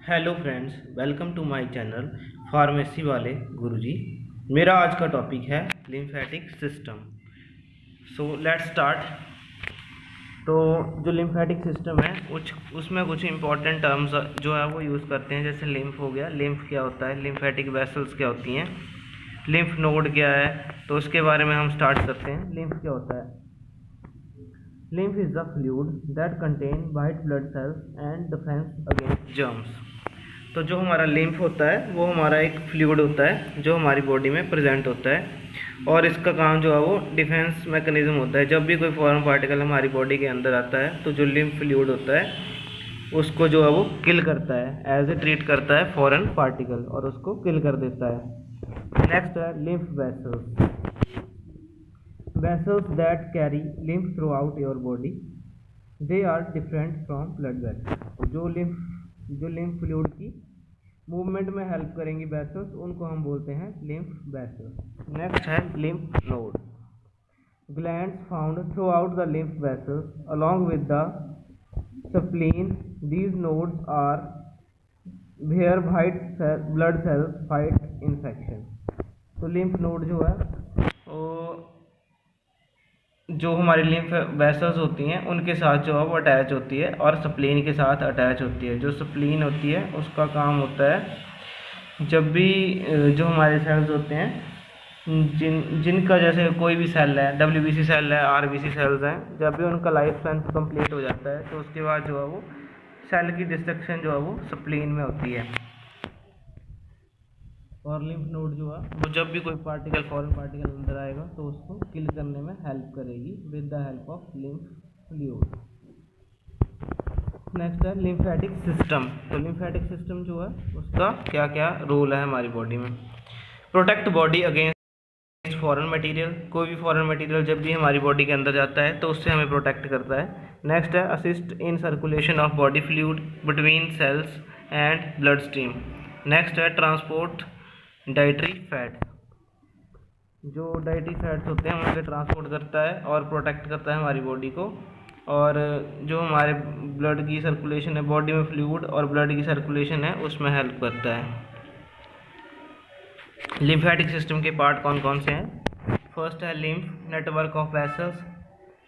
Hello friends, welcome to my channel pharmacy वाले गुरुजी। मेरा आज का टॉपिक है lymphatic system. So let's start. तो जो लिम्फेटिक सिस्टम है उसमें कुछ इंपॉर्टेंट टर्म्स जो है वो यूज़ करते हैं। जैसे लिम्फ हो गया, लिम्फ क्या होता है, लिम्फेटिक वेसल्स क्या होती हैं, लिम्फ नोड क्या है। तो उसके बारे में हम स्टार्ट करते हैं। लिम्फ क्या होता है? Lymph is the fluid that contain white blood cells and defense against germs। तो जो हमारा लिम्फ होता है वो हमारा एक फ्लूइड होता है जो हमारी बॉडी में प्रेजेंट होता है, और इसका काम जो है वो डिफेंस मैकेनिज्म होता है। जब भी कोई फॉरेन पार्टिकल हमारी बॉडी के अंदर आता है तो जो लिम्फ फ्लूइड होता है उसको जो है वो किल करता है, एज ए ट्रीट करता है फॉरेन पार्टिकल और उसको किल कर देता है। नेक्स्ट है lymph vessels. Vessels that carry lymph throughout your body, they are different from blood vessels। जो lymph fluid की मूवमेंट में हेल्प करेंगी वेसल्स, उनको हम बोलते हैं lymph vessels। नेक्स्ट है lymph node। Glands found throughout the lymph vessels along with the spleen। These nodes are where blood cells fight infection। तो lymph node जो है वो जो हमारी लिम्फ वेसल्स होती हैं उनके साथ जो है वो अटैच होती है और स्प्लीन के साथ अटैच होती है। जो स्प्लीन होती है उसका काम होता है जब भी जो हमारे सेल्स होते हैं जिनका जैसे कोई भी सेल है, WBC सेल है, RBC सेल्स हैं, जब भी उनका लाइफ स्पैन कंप्लीट हो जाता है तो उसके बाद जो है वो सेल की डिस्ट्रक्शन जो है वो स्प्लीन में होती है। और लिम्फ नोड जो है वो जब भी कोई पार्टिकल, फॉरेन पार्टिकल अंदर आएगा तो उसको किल करने में हेल्प करेगी with the help of lymph fluid. Next है लिम्फेटिक सिस्टम। तो लिम्फेटिक सिस्टम जो है उसका क्या क्या रोल है हमारी बॉडी में? Protect body against foreign material. कोई भी फॉरेन मटेरियल जब भी हमारी बॉडी के अंदर जाता है तो उससे हमें प्रोटेक्ट करता है। नेक्स्ट है assist in circulation of body fluid between cells and blood stream. Next है ट्रांसपोर्ट डाइटरी फैट्स। जो डाइटरी फैट्स होते हैं उनके ट्रांसपोर्ट करता है और प्रोटेक्ट करता है हमारी बॉडी को। और जो हमारे ब्लड की सर्कुलेशन है, बॉडी में फ्लूइड और ब्लड की सर्कुलेशन है, उसमें हेल्प करता है। लिम्फेटिक सिस्टम के पार्ट कौन कौन से हैं? फर्स्ट है lymph network of vessels,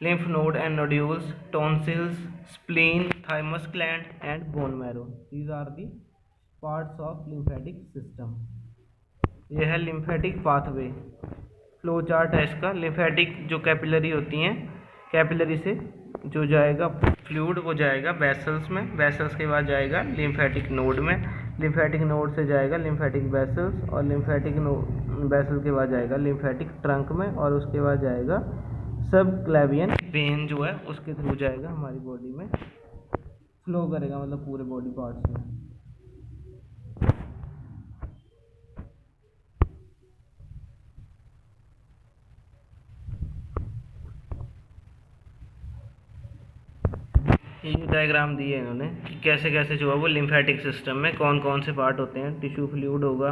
lymph node and nodules, tonsils, spleen, thymus gland and bone marrow. These are the parts of lymphatic system. यह है लिम्फेटिक पाथवे। फ्लो चार्ट है इसका। लिम्फेटिक जो कैपिलरी होती हैं, कैपिलरी से जो जाएगा फ्लूइड वो जाएगा वेसल्स में, वेसल्स के बाद जाएगा लिम्फेटिक नोड में, लिम्फेटिक नोड से जाएगा लिम्फेटिक वेसल्स, और लिम्फेटिक वेसल के बाद जाएगा लिम्फेटिक ट्रंक में, और उसके बाद जाएगा सब क्लेवियन वेन जो है उसके थ्रू जाएगा हमारी बॉडी में फ्लो करेगा, मतलब पूरे बॉडी पार्ट्स में। ये डायग्राम दिए इन्होंने कि कैसे कैसे जो है वो लिम्फेटिक सिस्टम में कौन कौन से पार्ट होते हैं। टिश्यू फ्लूइड होगा,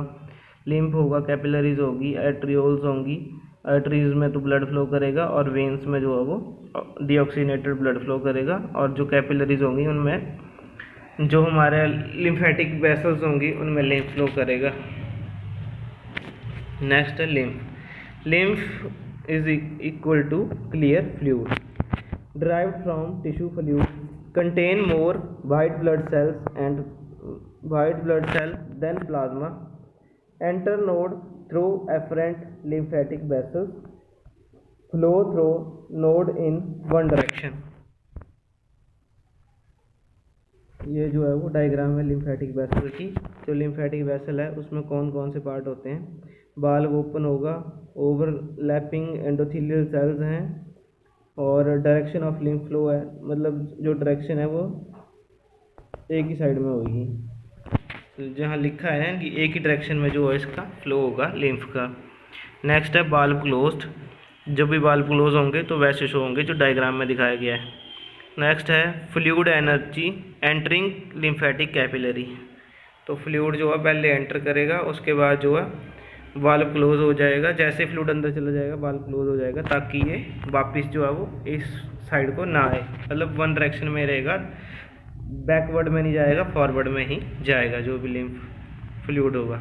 लिम्फ होगा, कैपिलरीज होगी, आर्टरियोल्स होंगी। आर्टरीज में तो ब्लड फ्लो करेगा और वेन्स में जो है वो डीऑक्सीनेटेड ब्लड फ्लो करेगा, और जो कैपिलरीज होंगी उनमें जो हमारे लिम्फेटिक वेसल्स होंगी उनमें लिम्फ फ्लो करेगा। नेक्स्ट है lymph. Lymph is equal to clear fluid derived from tissue fluid, contain more white blood cell than plasma, enter node through afferent lymphatic vessels, flow through node in one direction। ये जो है वो diagram है lymphatic vessel की। जो lymphatic vessel है उसमें कौन कौन से पार्ट होते हैं? बाल्ब ओपन होगा, ओवरलैपिंग एंडोथेलियल सेल्स हैं, और डायरेक्शन ऑफ लिम्फ फ्लो है, मतलब जो डायरेक्शन है वो एक ही साइड में होगी। तो जहाँ लिखा है ना कि एक ही डायरेक्शन में जो है इसका फ्लो होगा लिम्फ का। नेक्स्ट है बाल्ब क्लोज्ड। जब भी बाल्ब क्लोज होंगे तो वैसे शो होंगे जो डायग्राम में दिखाया गया है। नेक्स्ट है fluid energy entering lymphatic capillary. तो फ्लूइड जो है पहले एंटर करेगा, उसके बाद जो है वाल्व क्लोज हो जाएगा। जैसे फ्लूइड अंदर चला जाएगा वाल्व क्लोज हो जाएगा, ताकि ये वापस जो है वो इस साइड को ना आए, मतलब वन डायरेक्शन में रहेगा। बैकवर्ड में नहीं जाएगा, फॉरवर्ड में ही जाएगा जो भी लिम्फ फ्लूइड होगा।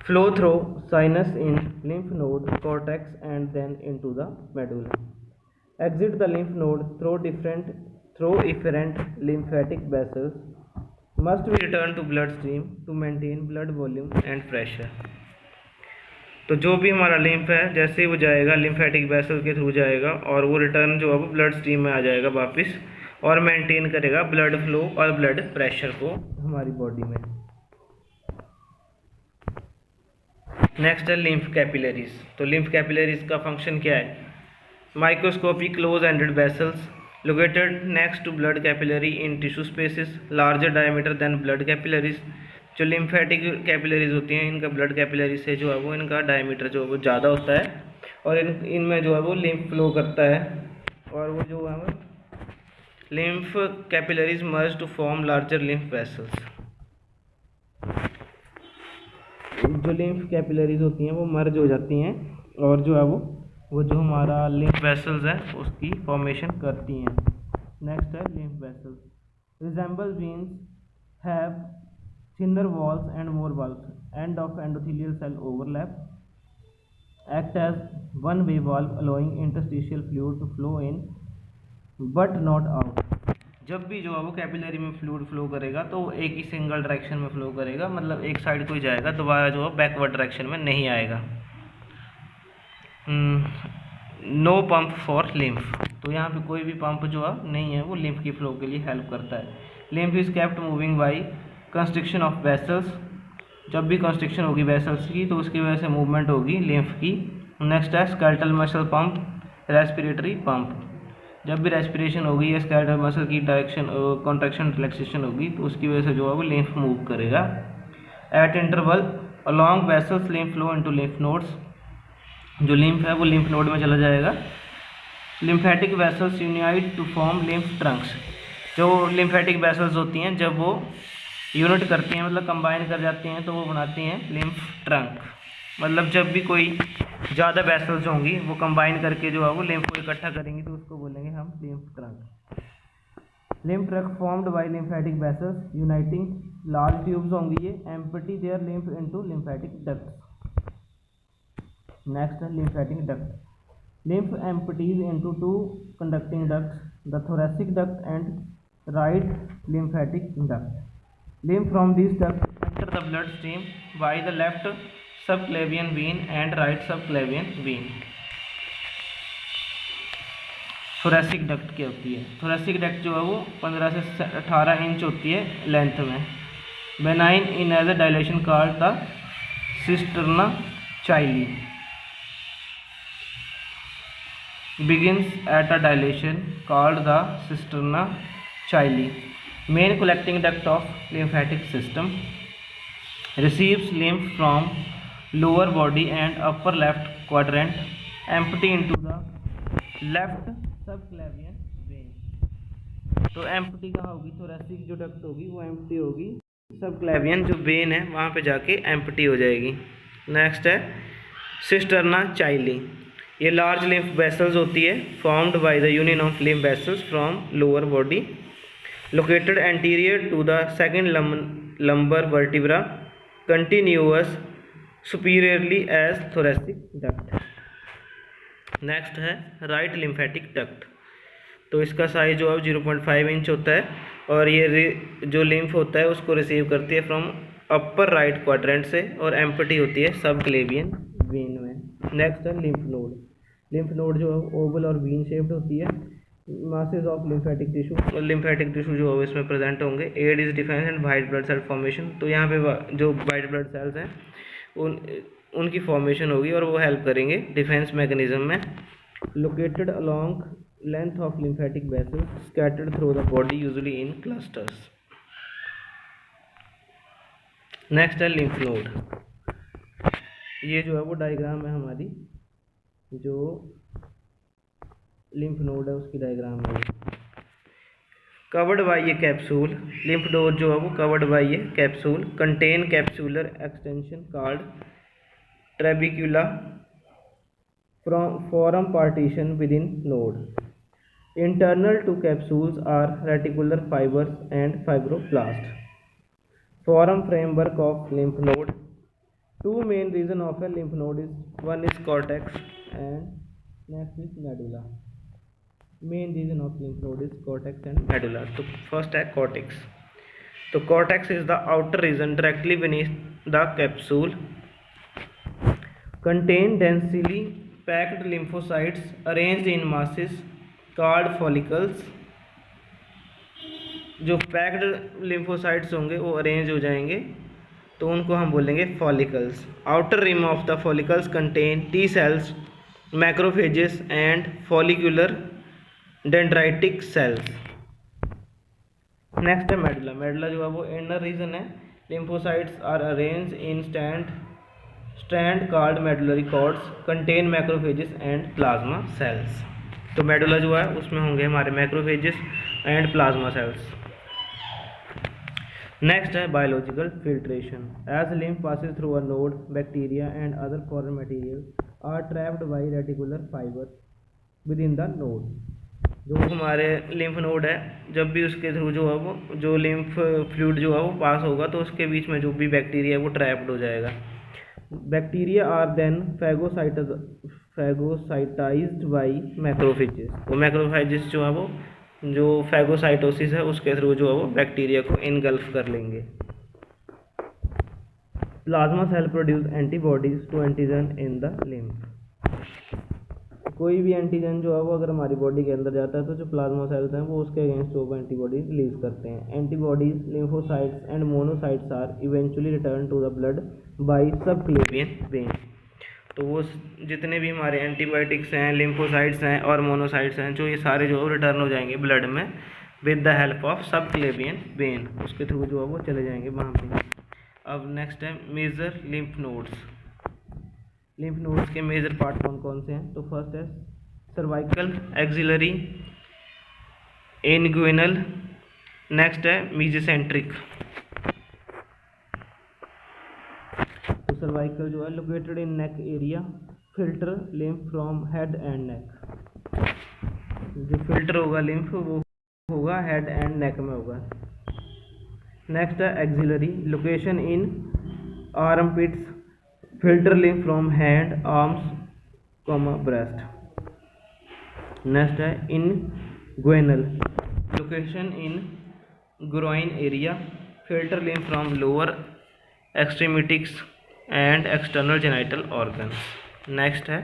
Flow through sinus in lymph node cortex and then into the medulla. Exit the lymph node through efferent lymphatic vessels must be returned to bloodstream to maintain blood volume and pressure। तो जो भी हमारा lymph है जैसे ही वो जाएगा lymphatic vessel के through जाएगा और वो रिटर्न जो है वो ब्लड स्ट्रीम में आ जाएगा वापस और मेंटेन करेगा ब्लड फ्लो और ब्लड प्रेशर को हमारी बॉडी में। नेक्स्ट है लिम्फ कैपिलरीज। तो लिम्फ कैपिलरीज का फंक्शन क्या है? Microscopic close-ended vessels located next to blood capillary in tissue spaces larger diameter than blood capillaries। जो लिम्फेटिक कैपिलरीज होती हैं इनका ब्लड कैपिलरी से जो है वो इनका डायमीटर जो है वो ज़्यादा होता है और इनमें जो है वो लिम्फ फ्लो करता है और वो जो है वो lymph capillaries merge to form larger lymph vessels. जो लिम्फ कैपिलरीज होती हैं वो मर्ज हो जाती हैं और जो है वो जो हमारा लिम्फ वेसल्स है उसकी फॉर्मेशन करती हैं। नेक्स्ट है lymph vessels resemble veins have thinner walls and more valves and of endothelial cell overlap act as one way valve allowing interstitial fluid to flow in but not out. जब भी जो है वो capillary में fluid flow करेगा तो एक ही single direction में फ्लो करेगा, मतलब एक साइड को ही जाएगा, दोबारा जो है बैकवर्ड डायरेक्शन में नहीं आएगा। No pump for lymph. तो यहाँ पे कोई भी पंप जो है नहीं है वो लिम्फ की फ्लो के लिए हेल्प करता है। Lymph is kept moving by constriction of vessels. जब भी कंस्ट्रिक्शन होगी वेसल्स की तो उसकी वजह से मूवमेंट होगी लिम्फ की। नेक्स्ट है skeletal muscle pump, respiratory pump. जब भी रेस्पिरेशन होगी या स्केलेटल मसल की डायरेक्शन कॉन्ट्रैक्शन रिलैक्सेशन होगी तो उसकी वजह से जो है वो लिम्फ मूव करेगा। At interval along vessels lymph flow into lymph nodes. जो लिम्फ है वो लिम्फ नोड में चला जाएगा। Lymphatic vessels unite to form lymph trunks. जो लिम्फेटिक वेसल्स होती हैं जब वो यूनिट करती हैं मतलब कंबाइन कर जाती हैं तो वो बनाती हैं लिम्फ ट्रंक। मतलब जब भी कोई ज़्यादा वेसल्स होंगी वो कंबाइन करके जो है वो लिम्फ को इकट्ठा करेंगी तो उसको बोलेंगे हम lymph trunk. Lymph trunk formed by lymphatic vessels uniting large tubes होंगी ये empty their lymph into lymphatic ducts. Next है lymphatic duct. Lymph empties into two conducting ducts, the thoracic duct and right lymphatic duct. Lymph from these ducts enter the blood stream by the left subclavian vein and right subclavian vein। thoracic duct क्या होती है? thoracic duct जो है वो 15 से 18 inch होती है length में। benign in as a dilation called the cisterna chyli। begins at a dilation called the cisterna chyli। main collecting duct of lymphatic system receives lymph from lower body and upper left quadrant, empty into the left subclavian vein। तो empty कहाँ होगी? thoracic जो duct होगी वो empty होगी, subclavian जो when है वहाँ पे जाके एम्प्टी हो जाएगी। नेक्स्ट है सिस्टर्ना चाइली। ये लार्ज लिम्फ वेसल्स होती है formed by the union of lymph vessels from lower body located anterior to the second lumbar vertebra continuous superiorly as thoracic duct. Next है राइट लिम्फेटिक डक्ट। तो इसका size जो है 0.5 inch होता है और ये जो लिम्फ होता है उसको रिसीव करती है फ्रॉम अपर राइट क्वाड्रेंट से और एम्प्टी होती है सबक्लेवियन वेन में। नेक्स्ट है लिम्फ नोड। लिम्फ नोड जो है ओवल और वीन शेप्ड होती है। मासेस ऑफ लिम्फेटिक टिश्यू और लिम्फेटिक टिश्यू जो है इसमें प्रेजेंट होंगे। Aid is defence and white blood cell formation. तो यहाँ पे जो वाइट ब्लड सेल्स हैं उनकी फॉर्मेशन होगी और वो हेल्प करेंगे डिफेंस मैकेनिज्म में। Located along length of lymphatic vessels scattered through the body usually in clusters. Next है लिम्फ नोड। ये जो है वो डायग्राम है हमारी, जो लिम्फ नोड है उसकी डायग्राम है। कवर्ड बाय ये कैप्सूल। लिम्फ नोड जो है वो कवर्ड बाय ये capsule contain capsular extension called trabecula form partition within node. Internal to capsules are reticular fibers and fibroblast. Form framework of lymph node. Two main region of a lymph node is one is cortex and next is medulla. Main region of lymph node is cortex and medulla. So first है cortex. So cortex is the outer region directly beneath the capsule. Contain densely packed lymphocytes arranged in masses called follicles. जो packed lymphocytes होंगे वो arrange हो जाएंगे तो उनको हम बोलेंगे follicles. Outer rim of the follicles contain T cells, macrophages and follicular dendritic cells. Next है मेडुला. मेडुला जो है वो इनर रीजन है. Lymphocytes are arrange in stand called medullary cords, contain macrophages and plasma cells. तो medulla जो है उसमें होंगे हमारे macrophages and plasma cells. Next है biological filtration. As lymph passes through a node, bacteria and other foreign material are trapped by reticular fiber within the node. जो हमारे lymph node है, जब भी उसके थ्रू जो है वो जो लिम्फ फ्लूइड जो है वो पास होगा तो उसके बीच में जो भी बैक्टीरिया है वो ट्रैप्ड हो जाएगा. Bacteria are then phagocytized by macrophages. वो मैक्रोफेजेस जो है वो जो फैगोसाइटोसिस है उसके थ्रू जो है वो बैक्टीरिया को इनगल्फ कर लेंगे. Plasma cell produce antibodies to antigen in the lymph. कोई भी एंटीजन जो है वो अगर हमारी बॉडी के अंदर जाता है तो जो प्लाज्मा सेल्स हैं वो उसके अगेंस्ट वो एंटीबॉडीज रिलीज करते हैं. Antibodies, lymphocytes and monocytes are eventually return to the blood by subclavian vein. तो वो जितने भी हमारे एंटीबायोटिक्स हैं, लिम्फोसाइट्स हैं और मोनोसाइट्स हैं जो ये सारे जो है रिटर्न हो जाएंगे ब्लड में with the help of subclavian vein. उसके थ्रू जो है वो चले जाएंगे वहाँ पे. अब नेक्स्ट है major lymph nodes. Lymph nodes के मेजर पार्ट कौन कौन से हैं? तो फर्स्ट है सर्वाइकल, एक्सिलरी, इनग्विनल. नेक्स्ट है मीजेसेंट्रिक. तो सर्वाइकल जो है located in neck area, filter lymph from head and neck. जो फिल्टर होगा लिम्फ वो होगा हेड एंड नेक में होगा. नेक्स्ट है axillary, location in armpits, filter lymph from hand, arms, breast. Next है inguinal, location in groin area, filter lymph from lower extremities and external genital organs. Next है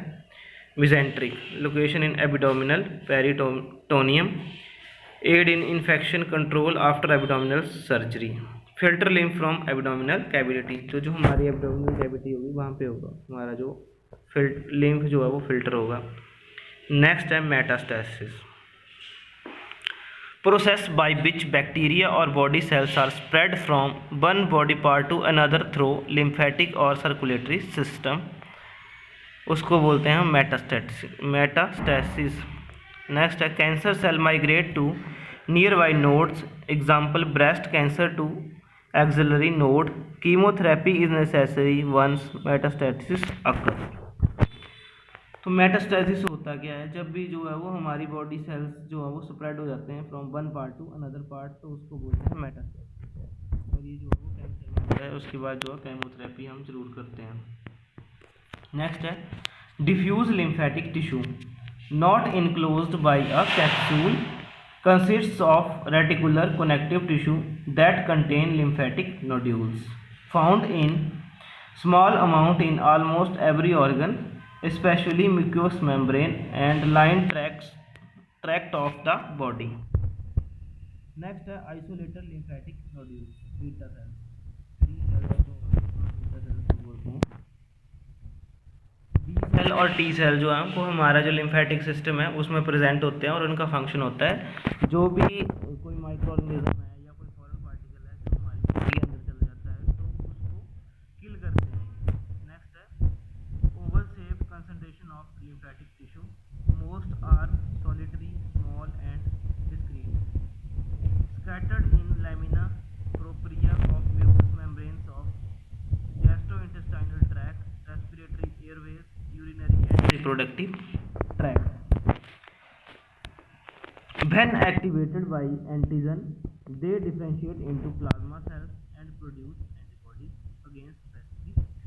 mesenteric, location in abdominal peritoneum, aid in infection control after abdominal surgery. Filter lymph from abdominal cavity, जो हमारी abdominal cavity होगी वहाँ पे होगा हमारा जो lymph जो है वो फिल्टर होगा. नेक्स्ट है metastasis, process by which bacteria और body cells are spread from one body part to another through lymphatic और सर्कुलेटरी सिस्टम. उसको बोलते हैं मेटास्टेसिस. नेक्स्ट है cancer cell migrate to nearby nodes, example breast cancer to axillary node. Chemotherapy is necessary once metastasis occur. तो metastasis होता क्या है? जब भी जो है वो हमारी बॉडी सेल्स जो है वो स्प्रेड हो जाते हैं from one part to another part, तो उसको बोलते हैं मेटास्टेसिस. और ये जो है वो कैंसर में होता है. उसके बाद जो है कीमोथेरेपी हम जरूर करते हैं. नेक्स्ट है diffuse lymphatic tissue, not enclosed by a capsule, consists of reticular connective tissue that contain lymphatic nodules, found in small amount in almost every organ, especially mucous membrane and line tract of the body. Next है isolated lymphatic nodules, beta cells. B cell और T cell जो है वो हमारा जो lymphatic system है उसमें present होते हैं और उनका फंक्शन होता है जो भी कोई माइक्रो ऑर्गेनिज्म है या कोई फॉरेन पार्टिकल है जो हमारी बॉडी के अंदर चला जाता है तो उसको किल करते हैं. नेक्स्ट है oval shape concentration of lymphatic tissue, most are solitary, small and discrete, scattered in lamina propria of mucous membranes of gastrointestinal tract, respiratory airways, urinary and reproductive tract. When activated by antigen, they differentiate into plasma cells and produce antibodies against specific antigen।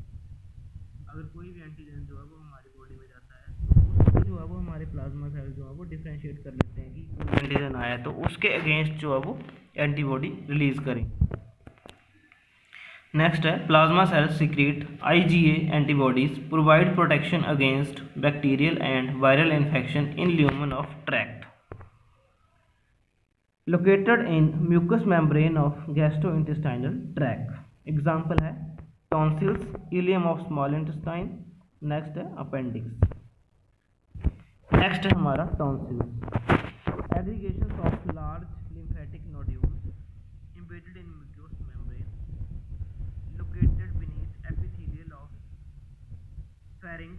अगर कोई भी antigen जो है वो हमारी body में जाता है तो उसको जो है वो हमारे प्लाज्मा सेल जो है वो डिफरेंशिएट कर लेते हैं कि कोई एंटीजन आया तो उसके अगेंस्ट जो है वो एंटीबॉडी रिलीज करें। नेक्स्ट है plasma cells secrete IgA antibodies provide protection against bacterial and viral infection in lumen of tract located in mucous membrane of gastrointestinal tract। Example है tonsils, ileum of small intestine. Next है appendix. Next है हमारा tonsils, aggregation of large lymphatic nodules embedded in mucous membrane located beneath epithelial of pharynx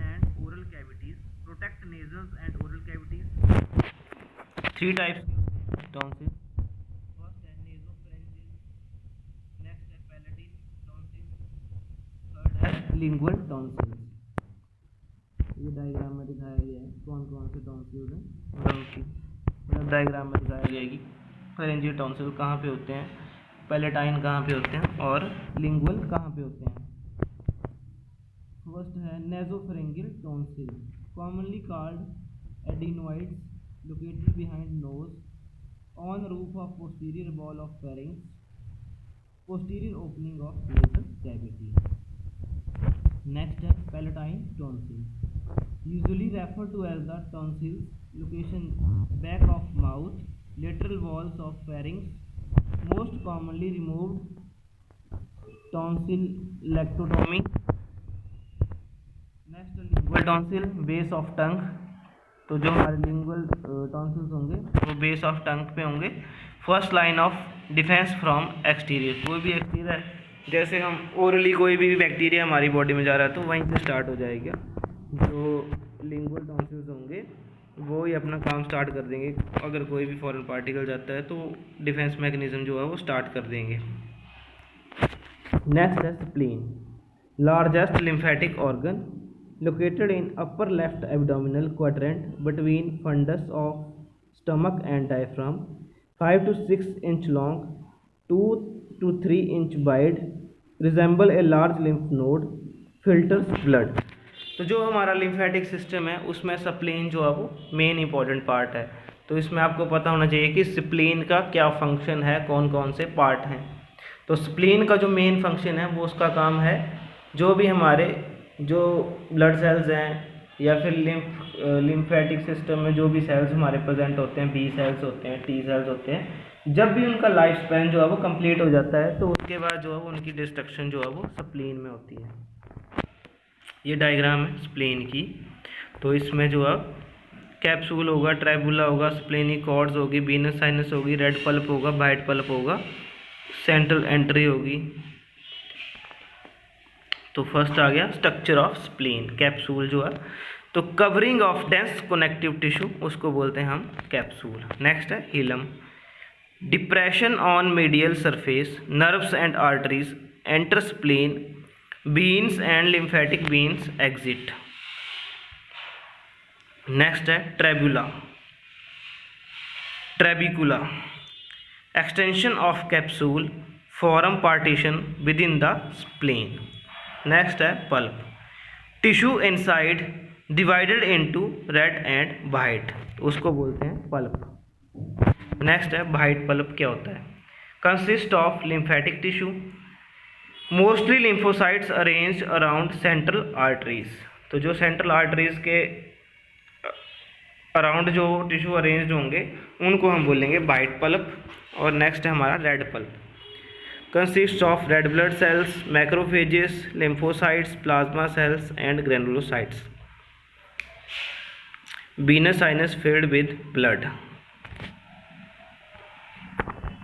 and oral cavities, protect nasals and oral cavities। Three types tonsil. First है nasopharyngeal, next है palatine tonsil, third है lingual tonsil. ये diagram में दिखाया गया है कौन कौन से टॉन्सिल हैं और उनकी मतलब डायग्राम में दिखाया गया है कि फेरेंजियल टॉन्सिल कहाँ पे होते हैं, पैलेटाइन कहाँ पे होते हैं और लिंगुअल कहाँ पे होते हैं। फर्स्ट है nasopharyngeal tonsil, commonly called adenoids, located behind nose on roof of posterior wall of pharynx, posterior opening of nasal cavity। Next है palatine tonsil, usually referred to as the tonsils, location back of mouth, lateral walls of pharynx, most commonly removed tonsillectomy। Next lingual tonsil, base of tongue, तो जो हमारे lingual tonsils होंगे वो base of tongue पे होंगे। First line of defence from exterior, कोई भी exterior जैसे हम ओरली कोई भी बैक्टीरिया हमारी बॉडी में जा रहा है तो वहीं से स्टार्ट हो जाएगा। जो लिंगुअल टॉन्सिल्स होंगे वो ही अपना काम स्टार्ट कर देंगे, अगर कोई भी फॉरेन पार्टिकल जाता है तो डिफेंस मैकेनिज्म जो है वो स्टार्ट कर देंगे। नेक्स्ट है spleen, largest lymphatic organ, located in upper left abdominal quadrant between fundus of stomach and diaphragm, 5 to 6 inch long, 2 to 3 inch wide, resemble a large lymph node, filters blood। तो जो हमारा lymphatic system है उसमें spleen जो है वो main important part है। तो इसमें आपको पता होना चाहिए कि स्प्लीन का क्या फंक्शन है, कौन कौन से पार्ट हैं। तो स्प्लीन का जो मेन फंक्शन है वो उसका काम है जो भी हमारे जो ब्लड सेल्स हैं या फिर लिम्फेटिक सिस्टम में जो भी सेल्स हमारे प्रेजेंट होते हैं, बी सेल्स होते हैं, टी सेल्स होते हैं, जब भी उनका लाइफ स्पैन जो है वो कंप्लीट हो जाता है तो उसके बाद जो है वो उनकी डिस्ट्रक्शन जो है वो स्प्लीन में होती है। ये डायग्राम है स्प्लीन की। तो इसमें जो है कैप्सूल होगा, ट्राइबुला होगा, स्प्लेनिक कॉर्ड्स होगी, वीनस साइनस होगी, रेड पल्प होगा, वाइट पल्प होगा, सेंट्रल एंट्री होगी। तो फर्स्ट आ गया स्ट्रक्चर ऑफ स्प्लीन, कैप्सूल जो है तो covering of dense connective tissue उसको बोलते हैं हम कैप्सूल। नेक्स्ट है hilum, depression on medial surface, nerves and arteries enter spleen, veins and lymphatic veins exit। Next है trabecula, trabecula, extension of capsule, form partition within the spleen. Next है pulp, tissue inside divided into red and white, उसको बोलते हैं pulp. Next है white pulp क्या होता है, consist of lymphatic tissue, mostly lymphocytes arranged around central arteries. तो जो सेंट्रल आर्टरीज के अराउंड जो टिश्यू अरेंज्ड होंगे उनको हम बोलेंगे वाइट पल्प। और नेक्स्ट है हमारा red pulp, consist of red blood cells, macrophages, lymphocytes, plasma cells and granulocytes, Venus sinus filled with blood.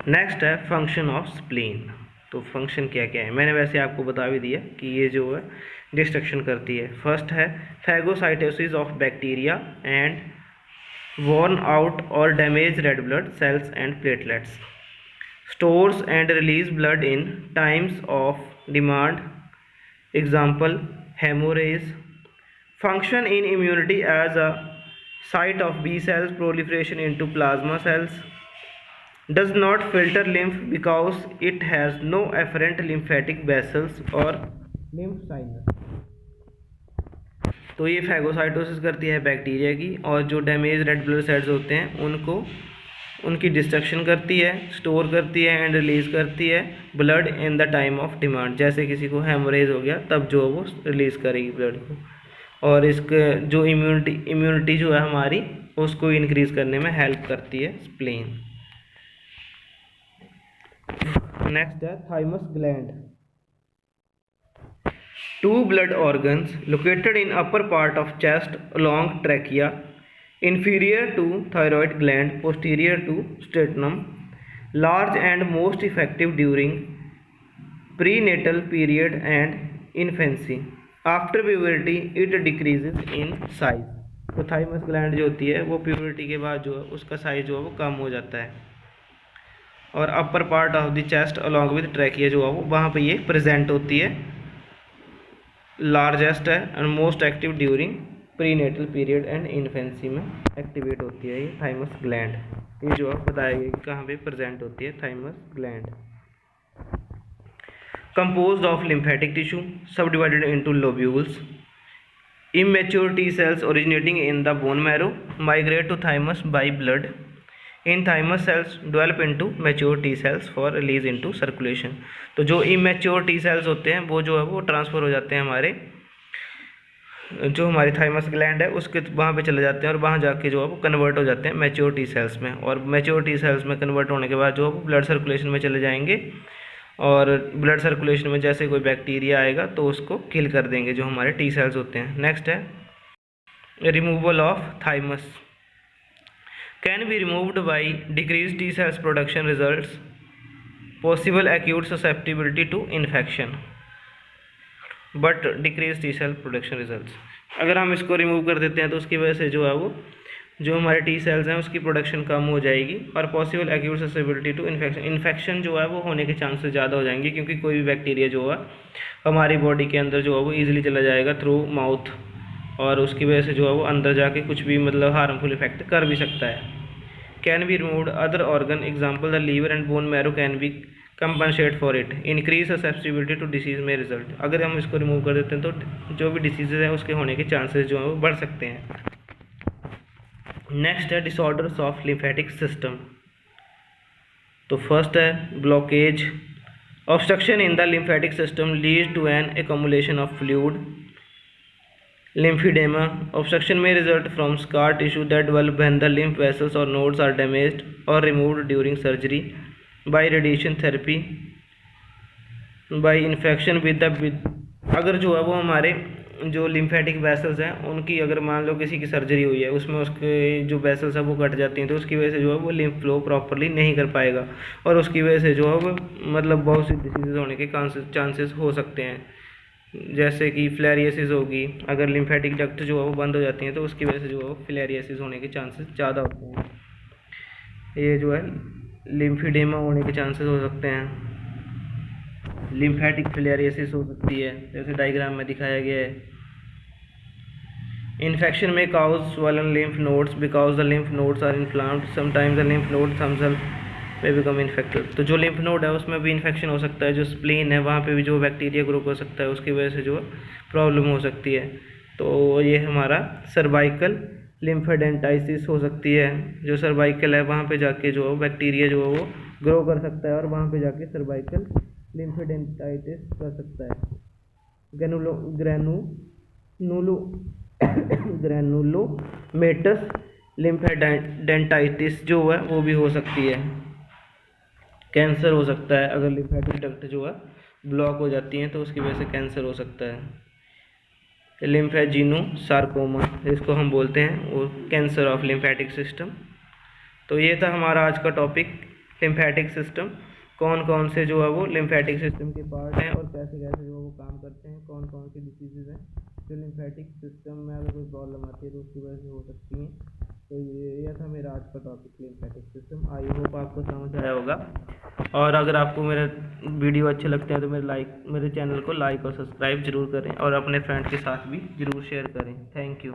Next है फंक्शन ऑफ स्प्लीन। तो फंक्शन क्या क्या है मैंने वैसे आपको बता भी दिया कि ये जो है डिस्ट्रक्शन करती है। फर्स्ट है phagocytosis of bacteria and worn out or damaged red blood cells and platelets, stores and release blood in times of demand, example hemorrhage, function in immunity as a site of B cells proliferation into plasma cells, does not filter lymph because it has no afferent lymphatic vessels or lymph sinus। तो ये phagocytosis करती है bacteria की, और जो damage red blood cells होते हैं उनको उनकी डिस्ट्रक्शन करती है, स्टोर करती है एंड रिलीज़ करती है blood in the time of demand. जैसे किसी को हेमोरेज हो गया तब जो वो रिलीज़ करेगी ब्लड को, और इसके जो इम्यूनिटी जो है हमारी उसको इंक्रीज़ करने में हेल्प करती है स्प्लीन। नेक्स्ट है thymus gland. Two blood organs located in upper part of chest along trachea, inferior to thyroid gland, posterior to sternum, large and most effective during prenatal period and infancy. After puberty it decreases in size। तो thymus gland जो होती है वो puberty के बाद जो है उसका साइज जो है वो कम हो जाता है, और upper part of the chest along with trachea जो है वो वहाँ पे ये प्रेजेंट होती है, लार्जेस्ट है and most active during prenatal period and infancy में एक्टिवेट होती है ये थाइमस ग्लैंड। ये जो है बताया गया कि कहाँ पे प्रेजेंट होती है thymus gland. Composed of lymphatic tissue subdivided into lobules. Immature T cells originating in the bone marrow migrate to thymus by blood. In thymus cells develop into mature T cells for release into circulation. तो जो immature T sales होते हैं वो जो है वो transfer हो जाते हैं हमारे जो हमारी थाइमस ग्लैंड है उसके वहाँ पे चले जाते हैं, और वहाँ जाके जो है वो कन्वर्ट हो जाते हैं मैच्योर टी सेल्स में, और मैच्योर टी सेल्स में कन्वर्ट होने के बाद जो है वो ब्लड सर्कुलेशन में चले जाएंगे, और ब्लड सर्कुलेशन में जैसे कोई बैक्टीरिया आएगा तो उसको किल कर देंगे जो हमारे टी सेल्स होते हैं। नेक्स्ट है removal of thymus can be removed by decreased T cells production results, possible acute susceptibility to infection, but decreased T cell production results। अगर हम इसको रिमूव कर देते हैं तो उसकी वजह से जो है वो जो हमारे टी सेल्स हैं उसकी प्रोडक्शन कम हो जाएगी, और possible acute susceptibility to infection जो है वो होने के चांसेस ज़्यादा हो जाएंगे, क्योंकि कोई भी बैक्टीरिया जो है हमारी बॉडी के अंदर जो है वो ईजिली चला जाएगा थ्रू माउथ, और उसकी वजह से जो है वो अंदर जाके कुछ भी मतलब हार्मफुल इफेक्ट कर भी सकता है। Can be removed other organ example the liver and bone marrow can be compensate for it, increase susceptibility to disease में रिजल्ट। अगर हम इसको रिमूव कर देते हैं तो जो भी डिसीजेज हैं उसके होने के चांसेस जो हैं वो बढ़ सकते हैं। नेक्स्ट है डिसऑर्डर्स ऑफ लिम्फेटिक सिस्टम। तो फर्स्ट है blockage. Obstruction in the lymphatic system lead to an accumulation of fluid. Lymphedema. Obstruction may result from scar tissue that develop when the lymph vessels or nodes are damaged or removed during surgery, by radiation therapy, by infection with the अगर जो है वो हमारे जो lymphatic vessels हैं उनकी अगर मान लो किसी की सर्जरी हुई है उसमें उसके जो वेसल्स हैं वो कट जाती हैं, तो उसकी वजह से जो है वो लिम्फ फ्लो प्रॉपरली नहीं कर पाएगा, और उसकी वजह से जो है वो मतलब बहुत सी डिसीज़ होने के चांसेस हो सकते हैं, जैसे कि फिलेरियासिस होगी। अगर लिम्फेटिक डक्ट जो है वो बंद हो जाती हैं तो उसकी वजह से जो है वो फिलेरियासिस होने के चांसेस ज़्यादा होते हैं। ये जो है लिम्फीडेमा होने के चांसेस हो सकते हैं, लिम्फेटिक फिलेरियासिस हो सकती है जैसे डायग्राम में दिखाया गया है। इन्फेक्शन में cause swollen lymph nodes because the lymph nodes are inflamed, sometimes the lymph nodes themselves may become infected। तो जो लिम्फ नोड है उसमें भी इन्फेक्शन हो सकता है, जो स्प्लीन है वहाँ पे भी जो बैक्टीरिया ग्रो कर सकता है, उसकी वजह से जो प्रॉब्लम हो सकती है। तो ये हमारा सर्वाइकल लिम्फेडेंटाइटिस हो सकती है, जो सर्वाइकल है वहाँ पे जाके जो बैक्टीरिया जो है वो ग्रो कर सकता है और वहाँ पे जाके सर्वाइकल लिम्फेडेंटाइटिस कर सकता है। ग्रैनुलोमेटस लिम्फेडेंटाइटिस जो है वो भी हो सकती है। कैंसर हो सकता है, अगर लिम्फेटिक डक्ट जो है ब्लॉक हो जाती हैं तो उसकी वजह से कैंसर हो सकता है। लिम्फेजिनोसार्कोमा जिसको हम बोलते हैं वो कैंसर ऑफ लिम्फेटिक सिस्टम। तो ये था हमारा आज का टॉपिक लिम्फेटिक सिस्टम, कौन कौन से जो है वो लिम्फेटिक सिस्टम के पार्ट हैं और कैसे कैसे जो है वो काम करते हैं, कौन कौन सी डिसीजेज हैं जो लिम्फेटिक सिस्टम में अगर कोई प्रॉब्लम आती है तो उसकी वजह से हो सकती हैं। तो ये था मेरा आज का topic lymphatic system. I hope आपको समझ आया होगा, और अगर आपको मेरे वीडियो अच्छे लगते हैं तो मेरे चैनल को लाइक और सब्सक्राइब जरूर करें और अपने फ्रेंड के साथ भी ज़रूर शेयर करें। Thank you.